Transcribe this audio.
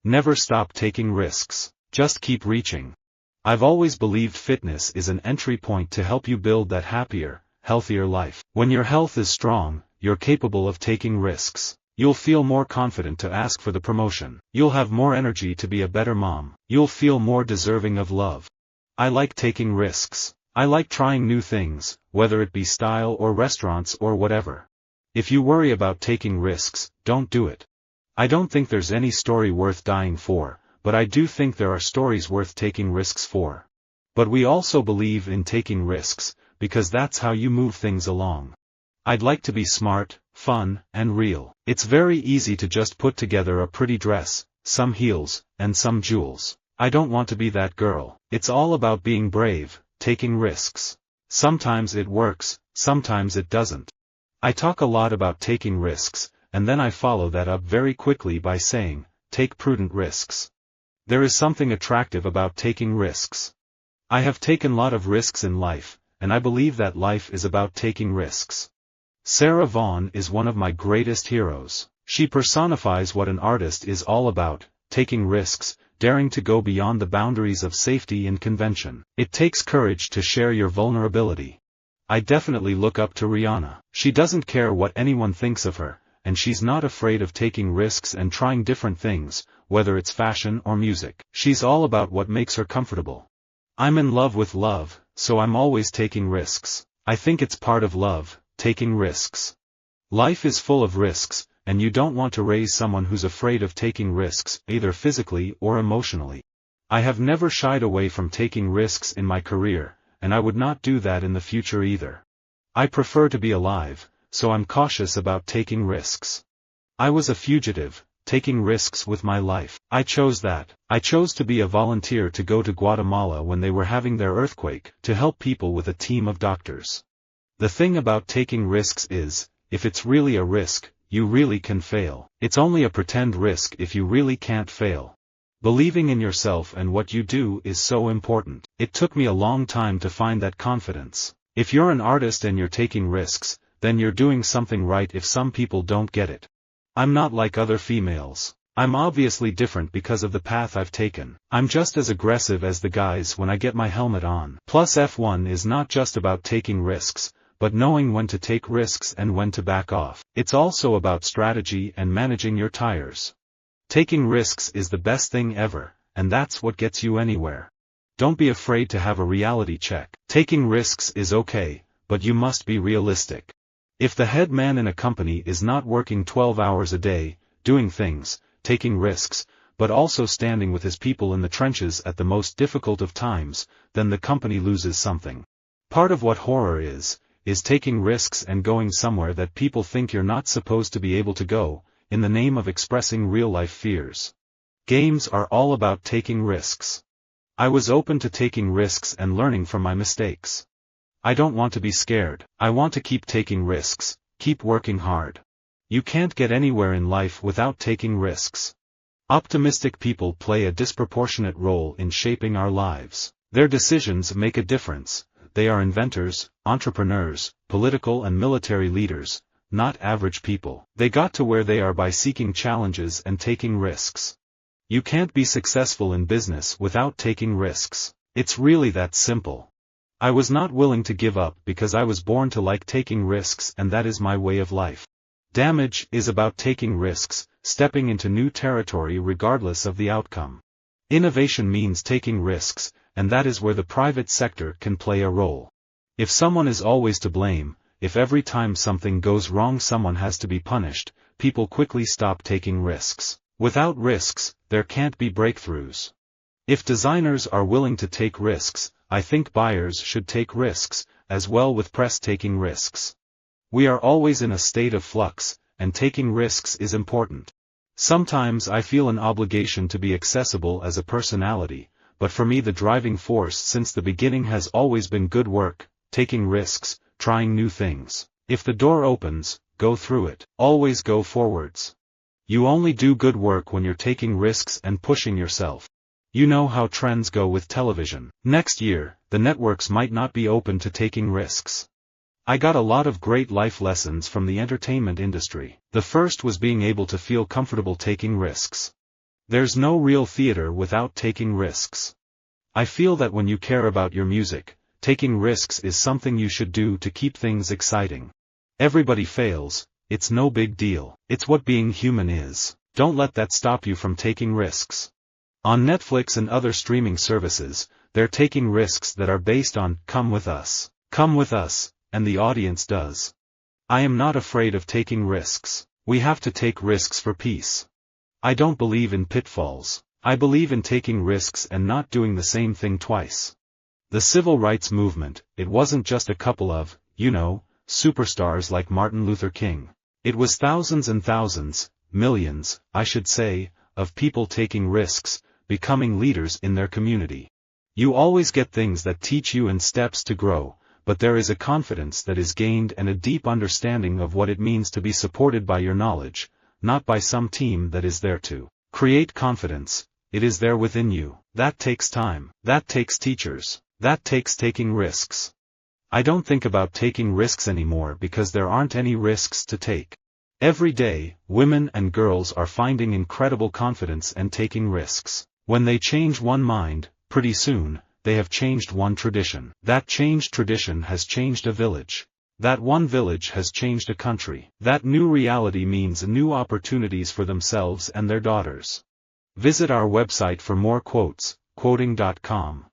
Never stop taking risks. Just keep reaching. I've always believed fitness is an entry point to help you build that happier, healthier life. When your health is strong, you're capable of taking risks. You'll feel more confident to ask for the promotion. You'll have more energy to be a better mom. You'll feel more deserving of love. I like taking risks. I like trying new things, whether it be style or restaurants or whatever. If you worry about taking risks, don't do it. I don't think there's any story worth dying for, but I do think there are stories worth taking risks for. But we also believe in taking risks, because that's how you move things along. I'd like to be smart, fun, and real. It's very easy to just put together a pretty dress, some heels, and some jewels. I don't want to be that girl. It's all about being brave, taking risks. Sometimes it works, sometimes it doesn't. I talk a lot about taking risks, and then I follow that up very quickly by saying, take prudent risks. There is something attractive about taking risks. I have taken a lot of risks in life, and I believe that life is about taking risks. Sarah Vaughan is one of my greatest heroes. She personifies what an artist is all about, taking risks, daring to go beyond the boundaries of safety and convention. It takes courage to share your vulnerability. I definitely look up to Rihanna. She doesn't care what anyone thinks of her, and she's not afraid of taking risks and trying different things, whether it's fashion or music. She's all about what makes her comfortable. I'm in love with love, so I'm always taking risks. I think it's part of love, taking risks. Life is full of risks, and you don't want to raise someone who's afraid of taking risks, either physically or emotionally. I have never shied away from taking risks in my career, and I would not do that in the future either. I prefer to be alive, so I'm cautious about taking risks. I was a fugitive, taking risks with my life. I chose that. I chose to be a volunteer to go to Guatemala when they were having their earthquake, to help people with a team of doctors. The thing about taking risks is, if it's really a risk, you really can fail. It's only a pretend risk if you really can't fail. Believing in yourself and what you do is so important. It took me a long time to find that confidence. If you're an artist and you're taking risks, then you're doing something right if some people don't get it. I'm not like other females. I'm obviously different because of the path I've taken. I'm just as aggressive as the guys when I get my helmet on. Plus F1 is not just about taking risks, but knowing when to take risks and when to back off. It's also about strategy and managing your tires. Taking risks is the best thing ever, and that's what gets you anywhere. Don't be afraid to have a reality check. Taking risks is okay, but you must be realistic. If the head man in a company is not working 12 hours a day, doing things, taking risks, but also standing with his people in the trenches at the most difficult of times, then the company loses something. Part of what horror is taking risks and going somewhere that people think you're not supposed to be able to go, in the name of expressing real-life fears. Games are all about taking risks. I was open to taking risks and learning from my mistakes. I don't want to be scared. I want to keep taking risks, keep working hard. You can't get anywhere in life without taking risks. Optimistic people play a disproportionate role in shaping our lives. Their decisions make a difference. They are inventors, entrepreneurs, political and military leaders, not average people. They got to where they are by seeking challenges and taking risks. You can't be successful in business without taking risks. It's really that simple. I was not willing to give up because I was born to like taking risks, and that is my way of life. Damage is about taking risks, stepping into new territory regardless of the outcome. Innovation means taking risks, and that is where the private sector can play a role. If someone is always to blame, if every time something goes wrong someone has to be punished, people quickly stop taking risks. Without risks, there can't be breakthroughs. If designers are willing to take risks, I think buyers should take risks, as well with press taking risks. We are always in a state of flux, and taking risks is important. Sometimes I feel an obligation to be accessible as a personality, but for me the driving force since the beginning has always been good work, taking risks, trying new things. If the door opens, go through it. Always go forwards. You only do good work when you're taking risks and pushing yourself. You know how trends go with television. Next year, the networks might not be open to taking risks. I got a lot of great life lessons from the entertainment industry. The first was being able to feel comfortable taking risks. There's no real theater without taking risks. I feel that when you care about your music, taking risks is something you should do to keep things exciting. Everybody fails, it's no big deal. It's what being human is. Don't let that stop you from taking risks. On Netflix and other streaming services, they're taking risks that are based on, come with us, and the audience does. I am not afraid of taking risks. We have to take risks for peace. I don't believe in pitfalls. I believe in taking risks and not doing the same thing twice. The civil rights movement, it wasn't just a couple of, superstars like Martin Luther King. It was thousands and thousands, millions, I should say, of people taking risks, becoming leaders in their community. You always get things that teach you and steps to grow, but there is a confidence that is gained and a deep understanding of what it means to be supported by your knowledge, not by some team that is there to create confidence. It is there within you. That takes time. That takes teachers. That takes taking risks. I don't think about taking risks anymore because there aren't any risks to take. Every day, women and girls are finding incredible confidence and taking risks. When they change one mind, pretty soon, they have changed one tradition. That changed tradition has changed a village. That one village has changed a country. That new reality means new opportunities for themselves and their daughters. Visit our website for more quotes, quoting.com.